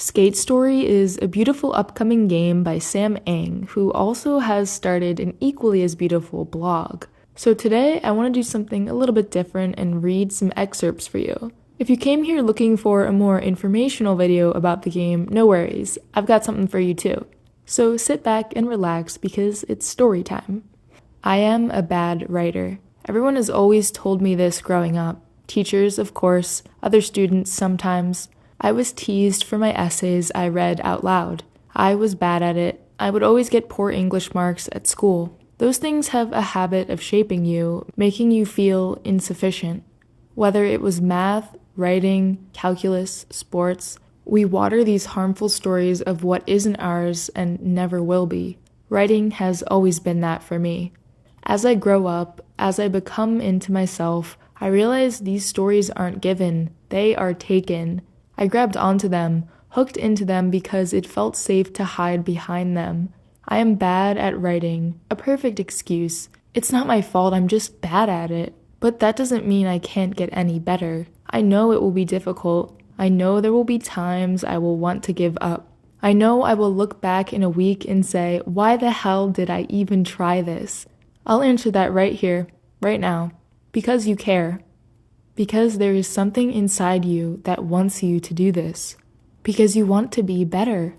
Skate Story is a beautiful upcoming game by Sam Eng, who also has started an equally as beautiful blog. So today I want to do something a little bit different and read some excerpts for you. If you came here looking for a more informational video about the game, no worries, I've got something for you too. So sit back and relax because it's story time. I am a bad writer. Everyone has always told me this growing up. Teachers, of course, other students sometimes. I was teased for my essays I read out loud. I was bad at it. I would always get poor English marks at school. Those things have a habit of shaping you, making you feel insufficient. Whether it was math, writing, calculus, sports, we water these harmful stories of what isn't ours and never will be. Writing has always been that for me. As I grow up, as I become into myself, I realize these stories aren't given, they are taken. I grabbed onto them, hooked into them because it felt safe to hide behind them. I am bad at writing, a perfect excuse. It's not my fault, I'm just bad at it. But that doesn't mean I can't get any better. I know it will be difficult. I know there will be times I will want to give up. I know I will look back in a week and say, why the hell did I even try this? I'll answer that right here, right now, because you care. Because there is something inside you that wants you to do this. Because you want to be better.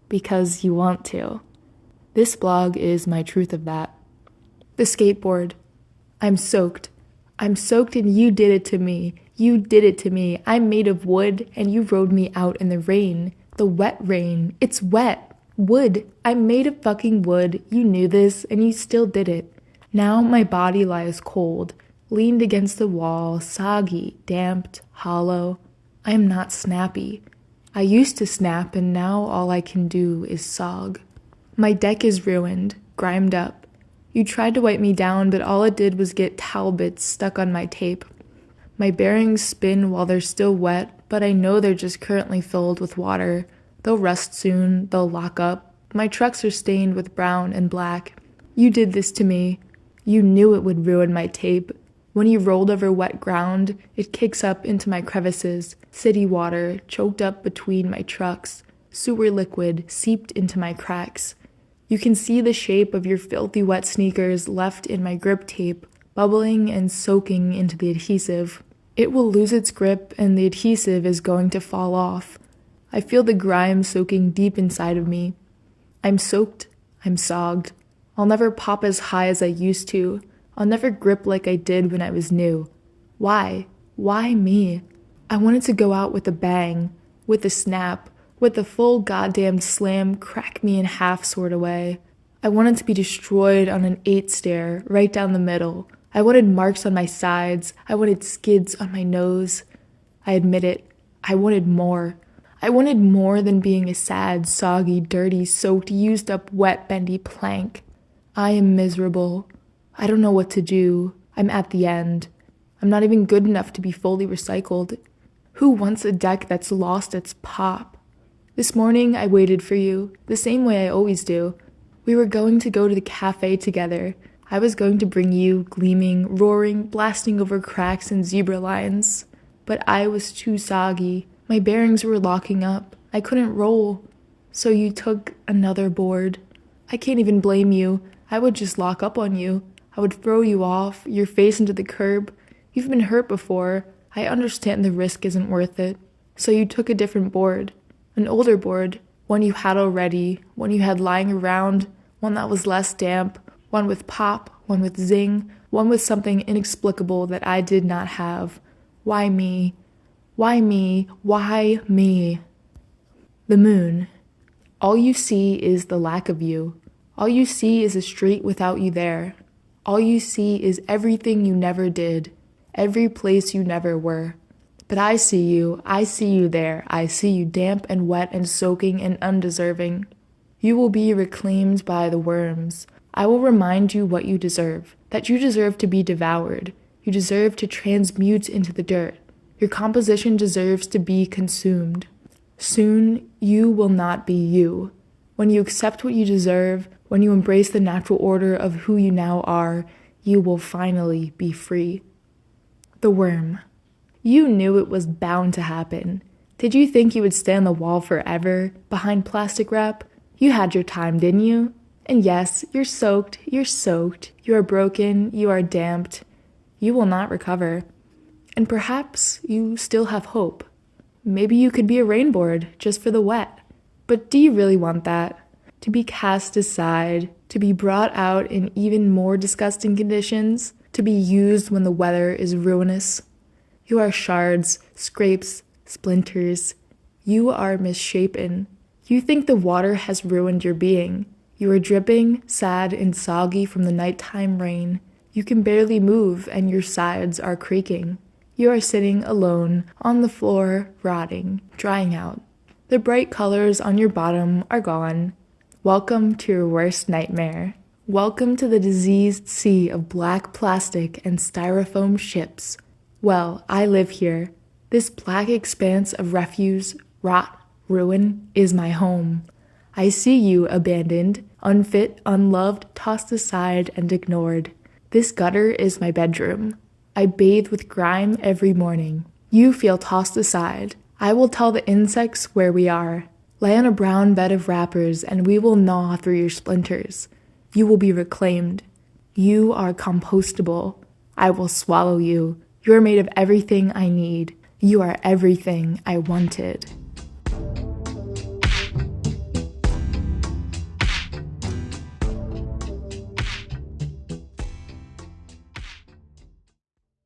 Because you want to. This blog is my truth of that. The skateboard. I'm soaked. I'm soaked and you did it to me. You did it to me. I'm made of wood and you rode me out in the rain. The wet rain. It's wet. Wood. I'm made of fucking wood. You knew this and you still did it. Now my body lies cold. Leaned against the wall, soggy, damped, hollow. I am not snappy. I used to snap and now all I can do is sog. My deck is ruined, grimed up. You tried to wipe me down, but all it did was get towel bits stuck on my tape. My bearings spin while they're still wet, but I know they're just currently filled with water. They'll rust soon, they'll lock up. My trucks are stained with brown and black. You did this to me. You knew it would ruin my tape. When you rolled over wet ground, it kicks up into my crevices, city water choked up between my trucks, sewer liquid seeped into my cracks. You can see the shape of your filthy wet sneakers left in my grip tape, bubbling and soaking into the adhesive. It will lose its grip and the adhesive is going to fall off. I feel the grime soaking deep inside of me. I'm soaked, I'm sogged. I'll never pop as high as I used to. I'll never grip like I did when I was new. Why? Why me? I wanted to go out with a bang, with a snap, with a full goddamn slam crack me in half sort of way. I wanted to be destroyed on an 8 stair, right down the middle. I wanted marks on my sides. I wanted skids on my nose. I admit it. I wanted more. I wanted more than being a sad, soggy, dirty, soaked, used up, wet, bendy plank. I am miserable. I don't know what to do. I'm at the end. I'm not even good enough to be fully recycled. Who wants a deck that's lost its pop? This morning I waited for you, the same way I always do. We were going to go to the cafe together. I was going to bring you, gleaming, roaring, blasting over cracks and zebra lines. But I was too soggy. My bearings were locking up. I couldn't roll. So you took another board. I can't even blame you. I would just lock up on you. I would throw you off, your face into the curb. You've been hurt before. I understand the risk isn't worth it. So you took a different board. An older board. One you had already. One you had lying around. One that was less damp. One with pop. One with zing. One with something inexplicable that I did not have. Why me? Why me? Why me? The moon. All you see is the lack of you. All you see is a street without you there. All you see is everything you never did, every place you never were. But I see you there. I see you damp and wet and soaking and undeserving. You will be reclaimed by the worms. I will remind you what you deserve, that you deserve to be devoured. You deserve to transmute into the dirt. Your composition deserves to be consumed. Soon, you will not be you. When you accept what you deserve, when you embrace the natural order of who you now are, you will finally be free. The worm. You knew it was bound to happen. Did you think you would stay on the wall forever behind plastic wrap? You had your time, didn't you? And yes, you're soaked, you are broken, you are damped. You will not recover. And perhaps you still have hope. Maybe you could be a rainboard just for the wet. But do you really want that? To be cast aside, to be brought out in even more disgusting conditions, to be used when the weather is ruinous? You are shards, scrapes, splinters. You are misshapen. You think the water has ruined your being. You are dripping, sad, and soggy from the nighttime rain. You can barely move, and your sides are creaking. You are sitting alone on the floor, rotting, drying out. The bright colors on your bottom are gone. Welcome to your worst nightmare. Welcome to the diseased sea of black plastic and styrofoam ships. Well, I live here. This black expanse of refuse, rot, ruin is my home. I see you abandoned, unfit, unloved, tossed aside, and ignored. This gutter is my bedroom. I bathe with grime every morning. You feel tossed aside. I will tell the insects where we are. Lay on a brown bed of wrappers, and we will gnaw through your splinters. You will be reclaimed. You are compostable. I will swallow you. You are made of everything I need. You are everything I wanted.